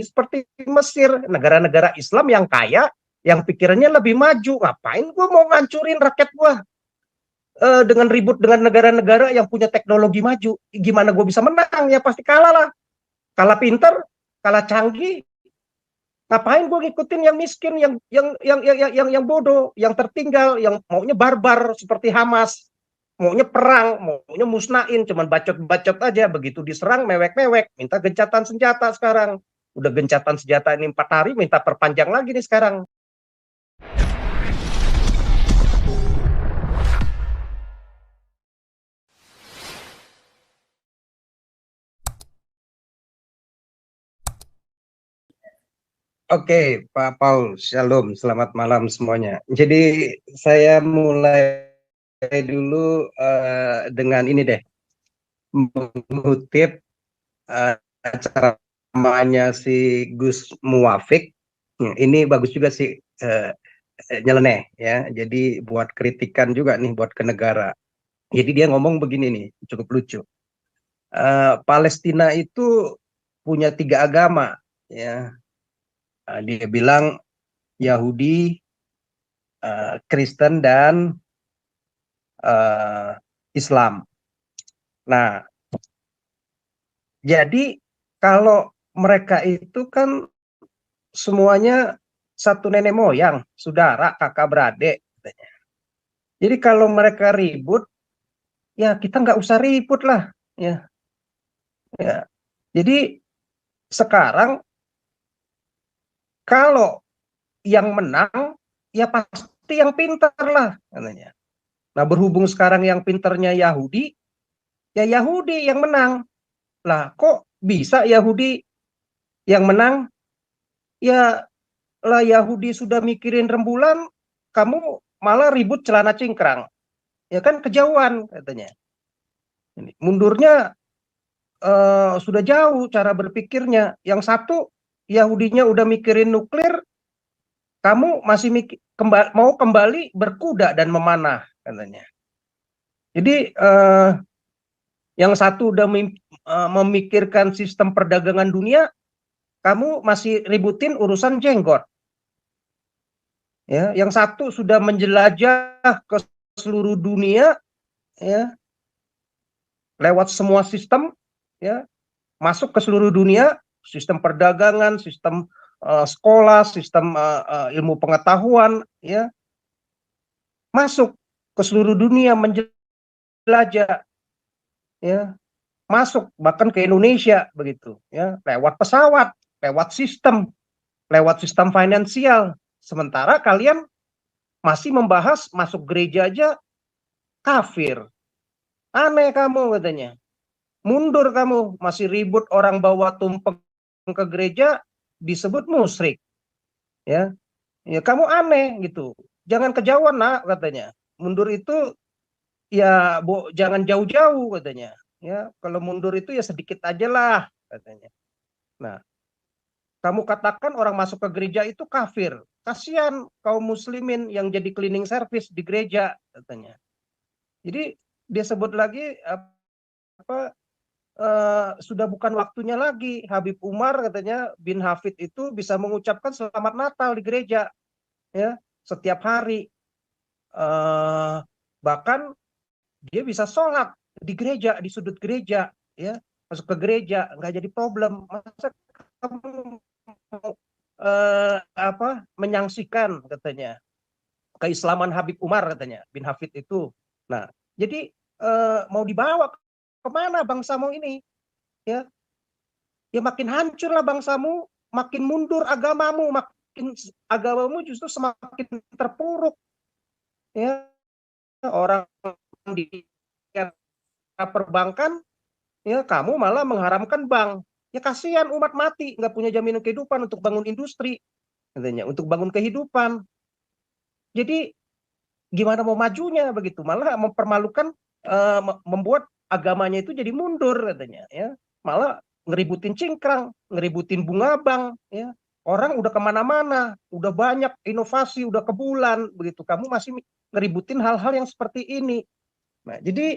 seperti Mesir, negara-negara Islam yang kaya, yang pikirannya lebih maju. Ngapain gue mau ngancurin rakyat gue dengan ribut dengan negara-negara yang punya teknologi maju? Gimana gue bisa menang? Ya pasti kalah lah. Kalah pinter, kalah canggih. Ngapain gue ngikutin yang miskin, yang bodoh, yang tertinggal, yang maunya barbar seperti Hamas, maunya perang, maunya musnahin, cuman bacot-bacot aja. Begitu diserang mewek-mewek, minta gencatan senjata sekarang. Udah gencatan senjata ini 4 hari, minta perpanjang lagi nih sekarang. Oke, Pak Paul, Shalom, selamat malam semuanya. Jadi saya mulai dulu dengan ini deh, mengutip ceramahnya si Gus Muwafik. Ini bagus juga sih, nyeleneh ya. Jadi buat kritikan juga nih buat ke negara. Jadi dia ngomong begini nih, cukup lucu. Palestina itu punya 3 agama, ya. Dia bilang Yahudi, Kristen, dan Islam. Nah, jadi kalau mereka itu kan semuanya satu nenek moyang, saudara, kakak beradik. Jadi kalau mereka ribut, ya kita nggak usah ribut lah. Ya, ya. Jadi sekarang kalau yang menang, ya pasti yang pintar lah, katanya. Nah, berhubung sekarang yang pintarnya Yahudi, ya Yahudi yang menang. Lah, kok bisa Yahudi yang menang? Ya lah, Yahudi sudah mikirin rembulan, kamu malah ribut celana cingkrang. Ya kan kejauhan katanya. Mundurnya sudah jauh cara berpikirnya. Yang satu, Yahudinya udah mikirin nuklir, kamu masih mau kembali berkuda dan memanah katanya. Jadi yang satu udah memikirkan sistem perdagangan dunia, kamu masih ributin urusan jenggot. Ya, yang satu sudah menjelajah ke seluruh dunia, ya, lewat semua sistem, ya, masuk ke seluruh dunia, sistem perdagangan, sistem sekolah, sistem ilmu pengetahuan, ya, masuk ke seluruh dunia menjelajah, ya, masuk bahkan ke Indonesia begitu, ya, lewat pesawat, lewat sistem finansial. Sementara kalian masih membahas masuk gereja aja kafir. Aneh kamu katanya. Mundur kamu, masih ribut orang bawa tumpeng ke gereja disebut musyrik. Ya. Ya kamu aneh gitu. Jangan kejauhan, Nak, katanya. Mundur itu ya jangan jauh-jauh katanya. Ya, kalau mundur itu ya sedikit aja lah katanya. Nah, kamu katakan orang masuk ke gereja itu kafir. Kasihan kaum muslimin yang jadi cleaning service di gereja katanya. Jadi dia sebut lagi apa sudah bukan waktunya lagi. Habib Umar katanya bin Hafid itu bisa mengucapkan selamat Natal di gereja, ya, setiap hari. Bahkan dia bisa sholat di gereja, di sudut gereja, ya, masuk ke gereja nggak jadi problem. Masa kamu menyaksikan katanya keislaman Habib Umar katanya bin Hafid itu. Nah, jadi mau dibawa kemana bangsamu ini? Ya, ya makin hancurlah bangsamu, makin mundur agamamu justru semakin terpuruk. Ya, orang di perbankan, ya kamu malah mengharamkan bank. Ya kasihan umat mati, nggak punya jaminan kehidupan untuk bangun industri, katanya, untuk bangun kehidupan. Jadi gimana mau majunya begitu? Malah mempermalukan, membuat agamanya itu jadi mundur katanya, ya. Malah ngeributin cingkrang, ngeributin bunga bank, ya. Orang udah kemana-mana, udah banyak inovasi, udah ke bulan begitu. Kamu masih ngeributin hal-hal yang seperti ini. Nah, jadi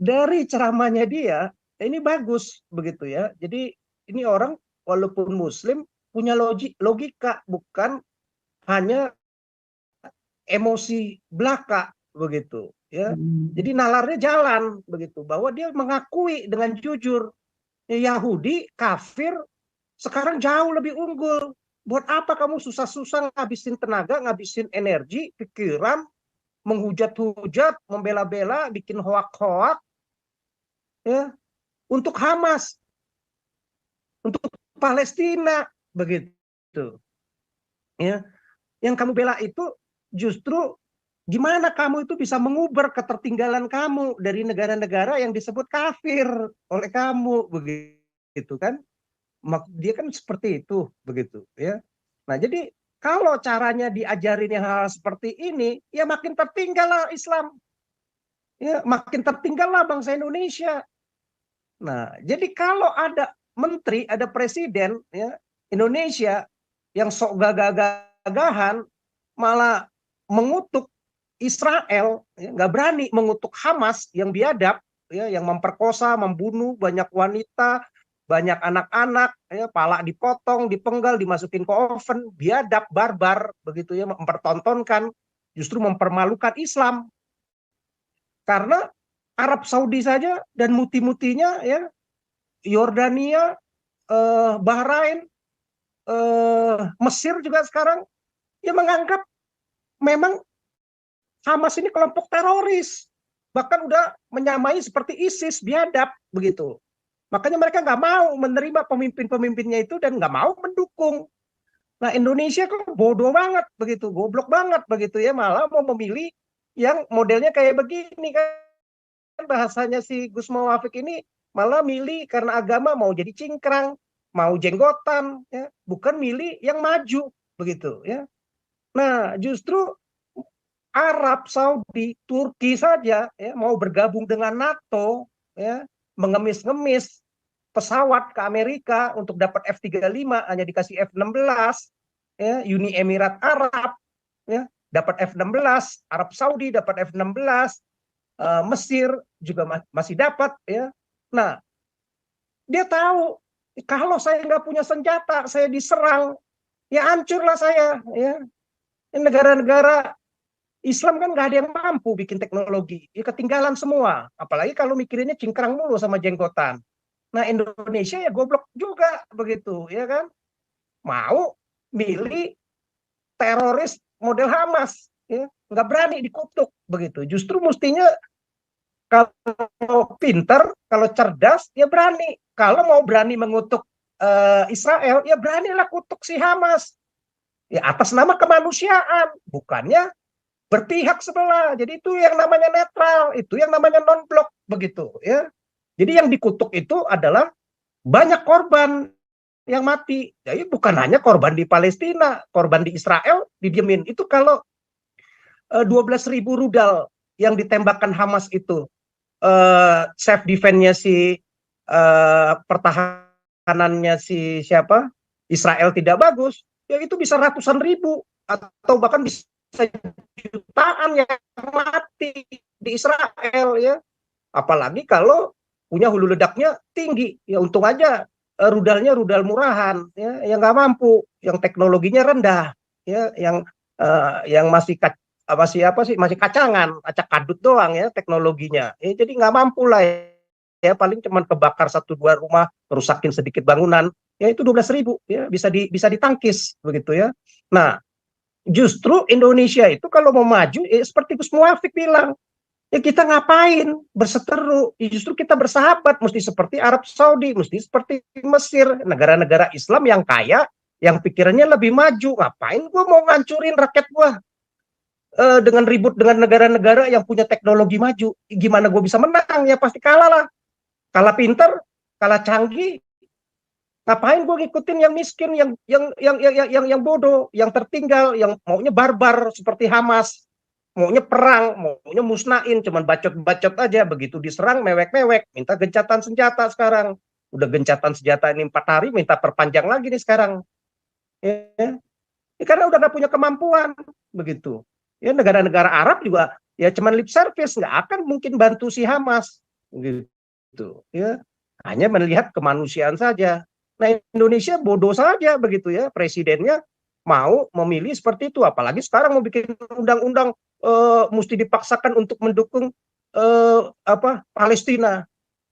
dari ceramahnya dia ini bagus begitu ya. Jadi ini orang walaupun Muslim punya logika, bukan hanya emosi belaka begitu ya. Jadi nalarnya jalan begitu, bahwa dia mengakui dengan jujur Yahudi kafir sekarang jauh lebih unggul. Buat apa kamu susah-susah ngabisin tenaga, ngabisin energi, pikiran, menghujat-hujat, membela-bela, bikin hoak-hoak ya untuk Hamas, untuk Palestina begitu. Ya, yang kamu bela itu justru gimana kamu itu bisa mengubur ketertinggalan kamu dari negara-negara yang disebut kafir oleh kamu begitu kan? Dia kan seperti itu begitu ya. Nah, jadi kalau caranya diajarin yang hal seperti ini, ya makin tertinggal lah Islam. Ya, makin tertinggal lah bangsa Indonesia. Nah, jadi kalau ada menteri, ada presiden ya Indonesia yang sok gagah-gagahan malah mengutuk Israel, ya, nggak berani mengutuk Hamas yang biadab, ya, yang memperkosa, membunuh banyak wanita, banyak anak-anak, ya, pala dipotong, dipenggal, dimasukin ke oven, biadab, barbar, begitu ya, mempertontonkan, justru mempermalukan Islam. Karena Arab Saudi saja dan muti-mutinya, ya, Yordania, Bahrain, Mesir juga sekarang, ya menganggap memang Hamas ini kelompok teroris, bahkan udah menyamai seperti ISIS, biadab begitu. Makanya mereka nggak mau menerima pemimpin-pemimpinnya itu dan nggak mau mendukung. Nah, Indonesia kok bodoh banget begitu, goblok banget begitu ya, malah mau memilih yang modelnya kayak begini kan, bahasanya si Gus Mawafik ini malah milih karena agama mau jadi cingkrang, mau jenggotan, ya, bukan milih yang maju begitu ya. Nah, justru Arab Saudi, Turki saja ya mau bergabung dengan NATO ya, mengemis-ngemis pesawat ke Amerika untuk dapat F-35 hanya dikasih F-16 ya, Uni Emirat Arab ya dapat F-16, Arab Saudi dapat F-16, Mesir juga masih dapat ya. Nah, dia tahu kalau saya nggak punya senjata, saya diserang, ya hancurlah saya ya. Negara-negara Islam kan nggak ada yang mampu bikin teknologi, ya ketinggalan semua. Apalagi kalau mikirinnya cingkrang mulu sama jenggotan. Nah, Indonesia ya goblok juga begitu, ya kan? Mau milih teroris model Hamas, ya nggak berani dikutuk begitu. Justru mestinya kalau pinter, kalau cerdas, ya berani. Kalau mau berani mengutuk Israel, ya beranilah kutuk si Hamas. Ya atas nama kemanusiaan, bukannya berpihak sebelah. Jadi itu yang namanya netral, itu yang namanya non-blok begitu ya. Jadi yang dikutuk itu adalah banyak korban yang mati. Jadi bukan hanya korban di Palestina, korban di Israel didiemin. Itu kalau 12.000 rudal yang ditembakkan Hamas itu, self defense-nya si pertahanannya si siapa? Israel tidak bagus, ya itu bisa ratusan ribu atau bahkan bisa jutaan yang mati di Israel ya. Apalagi kalau punya hulu ledaknya tinggi, ya untung aja rudalnya rudal murahan, ya, yang nggak mampu, yang teknologinya rendah, ya, yang masih apa sih, masih kacangan, acak kadut doang ya teknologinya, ya, jadi nggak mampu lah ya, paling cuma kebakar 1-2 rumah, rusakin sedikit bangunan, ya itu 12.000 ya bisa ditangkis begitu ya. Nah, justru Indonesia itu kalau mau maju, seperti Gus Muafik bilang, ya kita ngapain berseteru, ya justru kita bersahabat, mesti seperti Arab Saudi, mesti seperti Mesir, negara-negara Islam yang kaya, yang pikirannya lebih maju. Ngapain gue mau ngancurin rakyat gue dengan ribut dengan negara-negara yang punya teknologi maju? Gimana gue bisa menang? Ya pasti kalah lah, kalah pinter, kalah canggih. Ngapain gue ngikutin yang miskin, yang bodoh, yang tertinggal, yang maunya barbar seperti Hamas, maunya perang, maunya musnahin, cuman bacot-bacot aja, begitu diserang mewek-mewek, minta gencatan senjata sekarang. Udah gencatan senjata ini 4 hari, minta perpanjang lagi nih sekarang. Ya, karena udah gak punya kemampuan, begitu. Ya, negara-negara Arab juga ya cuman lip service, nggak akan mungkin bantu si Hamas, gitu. Ya, hanya melihat kemanusiaan saja. Nah, Indonesia bodoh saja begitu ya, presidennya mau memilih seperti itu, apalagi sekarang mau bikin undang-undang mesti dipaksakan untuk mendukung Palestina,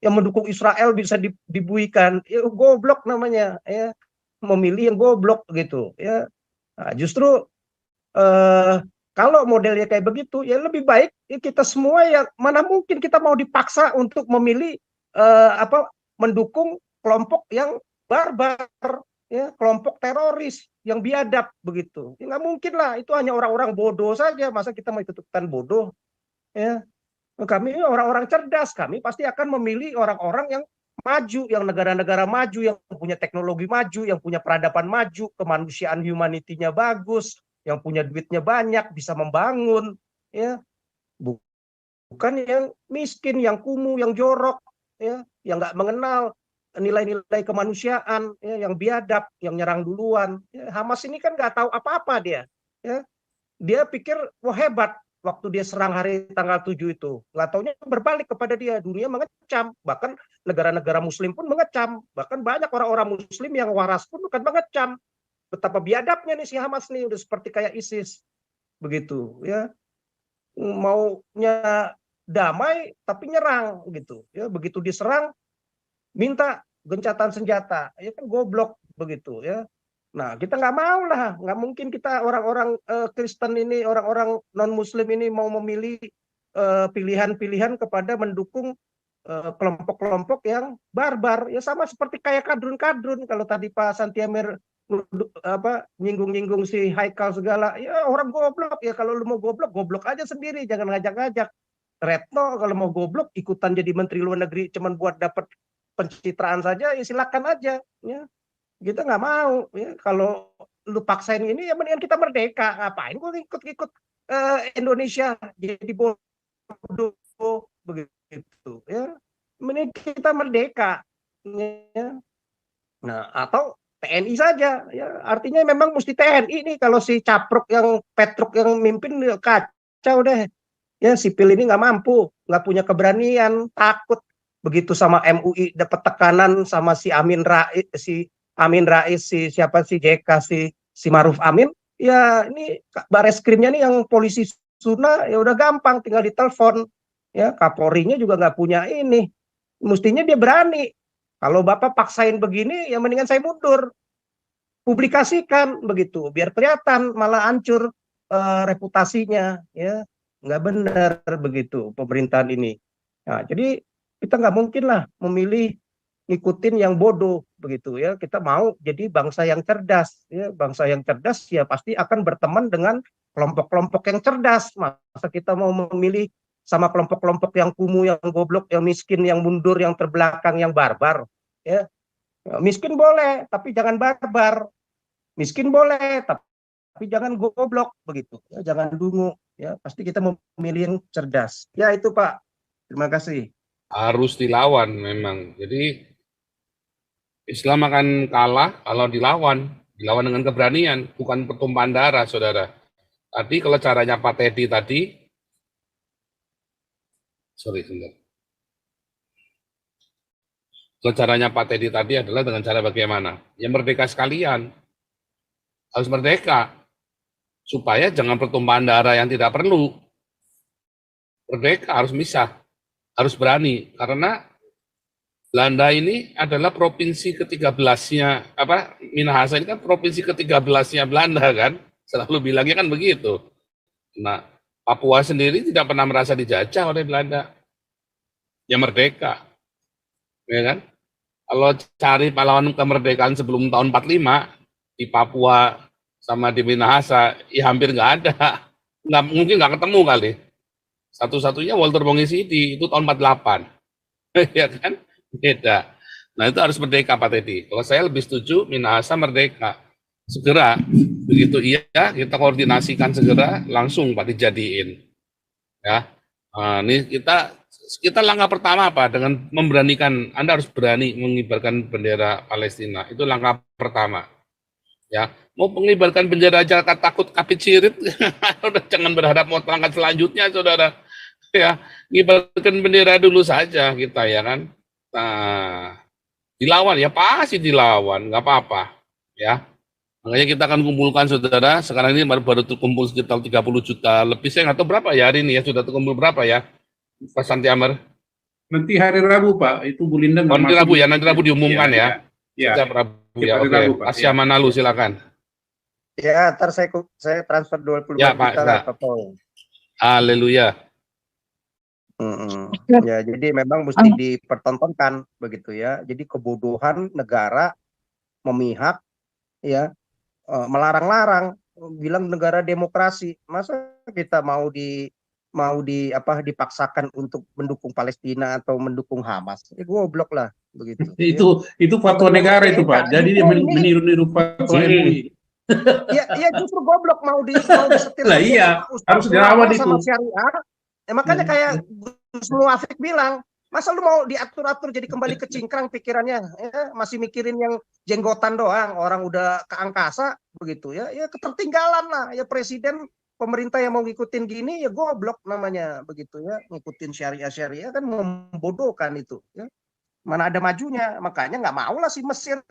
yang mendukung Israel bisa dibuikan, ya goblok namanya ya, memilih yang goblok gitu ya. Nah, justru kalau modelnya kayak begitu ya lebih baik ya kita semua yang mana mungkin kita mau dipaksa untuk memilih mendukung kelompok yang barbar ya, kelompok teroris yang biadab begitu. Ya, nggak mungkin lah, itu hanya orang-orang bodoh saja, masa kita mau ikut-ikutan bodoh ya. Kami orang-orang cerdas, kami pasti akan memilih orang-orang yang maju, yang negara-negara maju, yang punya teknologi maju, yang punya peradaban maju, kemanusiaan humanity-nya bagus, yang punya duitnya banyak, bisa membangun, ya, bukan yang miskin, yang kumuh, yang jorok, ya, yang nggak mengenal nilai-nilai kemanusiaan, ya, yang biadab, yang nyerang duluan. Ya, Hamas ini kan nggak tahu apa-apa dia, ya, dia pikir wah hebat waktu dia serang hari tanggal 7 itu. Nggak taunya berbalik kepada dia, dunia mengecam, bahkan negara-negara muslim pun mengecam, bahkan banyak orang-orang muslim yang waras pun bukan mengecam. Betapa biadabnya nih si Hamas nih, udah seperti kayak ISIS. Begitu ya. Maunya damai tapi nyerang gitu. Ya, begitu diserang minta gencatan senjata. Ya kan goblok begitu ya. Nah, kita nggak mau lah, nggak mungkin kita orang-orang Kristen ini, orang-orang non-Muslim ini mau memilih pilihan-pilihan kepada mendukung kelompok-kelompok yang barbar. Ya sama seperti kayak kadrun-kadrun. Kalau tadi Pak Santiamer nyinggung-nyinggung si Haikal segala, ya orang goblok ya. Kalau lu mau goblok, goblok aja sendiri, jangan ngajak-ngajak. Retno kalau mau goblok ikutan jadi menteri luar negeri cuman buat dapat pencitraan saja, ya silakan aja. Ya kita nggak mau ya, kalau lu paksain ini ya mendingan kita merdeka, ngapain gue ikut-ikut Indonesia jadi bodoh begitu ya, mending kita merdeka ya. Nah atau TNI saja ya, artinya memang mesti TNI nih, kalau si Capruk yang Petruk yang mimpin kacau deh ya, sipil ini nggak mampu, nggak punya keberanian, takut begitu sama MUI dapat tekanan sama si Amin Rais, si siapa si JK, si Maruf Amin, ya ini Bareskrimnya nih yang polisi Suna ya udah gampang, tinggal ditelepon ya, Kapolrinya juga nggak punya ini, mestinya dia berani. Kalau Bapak paksain begini ya mendingan saya mundur, publikasikan begitu biar kelihatan, malah hancur reputasinya ya, nggak benar begitu pemerintahan ini. Nah, jadi kita nggak mungkin lah memilih ngikutin yang bodoh begitu ya. Kita mau jadi bangsa yang cerdas ya, bangsa yang cerdas ya pasti akan berteman dengan kelompok-kelompok yang cerdas. Masa kita mau memilih sama kelompok-kelompok yang kumuh, yang goblok, yang miskin, yang mundur, yang terbelakang, yang barbar ya. Miskin boleh tapi jangan barbar, miskin boleh tapi jangan goblok begitu ya, jangan dungu ya, pasti kita memilih yang cerdas ya. Itu Pak, terima kasih. Harus dilawan memang. Jadi Islam akan kalah kalau dilawan dengan keberanian, bukan pertumpahan darah, saudara. Tadi kalau caranya Pak Teddy tadi, sebentar. Kalau caranya Pak Teddy tadi adalah dengan cara bagaimana? Ya merdeka sekalian, harus merdeka, supaya jangan pertumpahan darah yang tidak perlu. Merdeka harus misah, harus berani, karena Belanda ini adalah provinsi ke-13-nya, Minahasa ini kan provinsi ke-13-nya Belanda kan, selalu bilangnya kan begitu. Nah, Papua sendiri tidak pernah merasa dijajah oleh Belanda, ya merdeka, ya kan? Kalau cari pahlawan kemerdekaan sebelum tahun 45 di Papua sama di Minahasa, ya hampir nggak ada, mungkin nggak ketemu kali. Satu-satunya Walter Bongisidi itu tahun 48, ya kan? Beda. Nah itu harus merdeka Pak Teddy. Kalau saya lebih setuju Minahasa merdeka segera, begitu iya kita koordinasikan segera, langsung Pak dijadiin ya. Nah, ini kita langkah pertama apa, dengan memberanikan, Anda harus berani mengibarkan bendera Palestina, itu langkah pertama ya. Mau mengibarkan bendera aja takut kapit cirit udah jangan berharap mau langkah selanjutnya saudara ya, mengibarkan bendera dulu saja kita ya kan. Nah, Dilawan ya pasti dilawan, nggak apa-apa ya. Makanya kita akan kumpulkan saudara. Sekarang ini baru terkumpul sekitar 30 juta lebih. Saya nggak tahu berapa ya hari ini ya, sudah terkumpul berapa ya, Pak Santi Amar? Nanti hari Rabu Pak, itu Bu Linda nggak Nanti masuk Rabu ya, di nanti Rabu diumumkan ya. Ya. Setiap Rabu Setiap ya, hari oke. Rabu, Pak. Asia Manalu silakan. Ya, ntar saya transfer 25 Ya, Pak, juta lah, Pak. Pak. Haleluya. Ya, jadi memang mesti dipertontonkan begitu ya. Jadi kebodohan negara memihak ya, melarang-larang, bilang negara demokrasi. Masa kita mau dipaksakan untuk mendukung Palestina atau mendukung Hamas? Goblok lah begitu. Itu fatwa negara itu Pak. Jadi dia meniru-niru fatwa MUI. Ya justru goblok mau disetir. Lah iya, harus dirawat itu. Sama syariah. Ya, makanya kayak Gus Muafik bilang, masa lu mau diatur-atur jadi kembali ke cingkrang pikirannya, ya, masih mikirin yang jenggotan doang, orang udah ke angkasa begitu ya, ya ketertinggalan lah ya presiden, pemerintah yang mau ngikutin gini ya goblok namanya begitu ya, ngikutin syariah kan membodohkan itu ya. Mana ada majunya, makanya nggak mau lah si Mesir,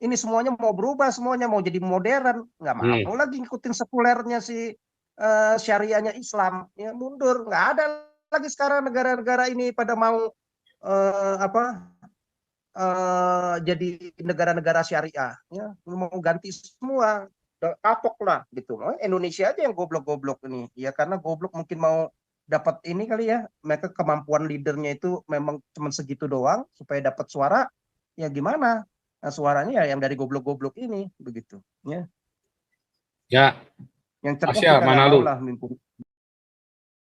ini semuanya mau berubah, semuanya mau jadi modern, nggak mau lagi ngikutin sekulernya si syariahnya Islam, ya mundur, nggak ada lagi sekarang negara-negara ini pada mau jadi negara-negara syariah, ya mau ganti semua, kapok lah gitu. Indonesia aja yang goblok-goblok ini, ya karena goblok mungkin mau dapat ini kali ya, mereka kemampuan leadernya itu memang cuma segitu doang supaya dapat suara, ya gimana? Nah, suaranya ya yang dari goblok-goblok ini begitu, ya. Ya. Yang cerdas Asia kita nggak Manalu. mau lah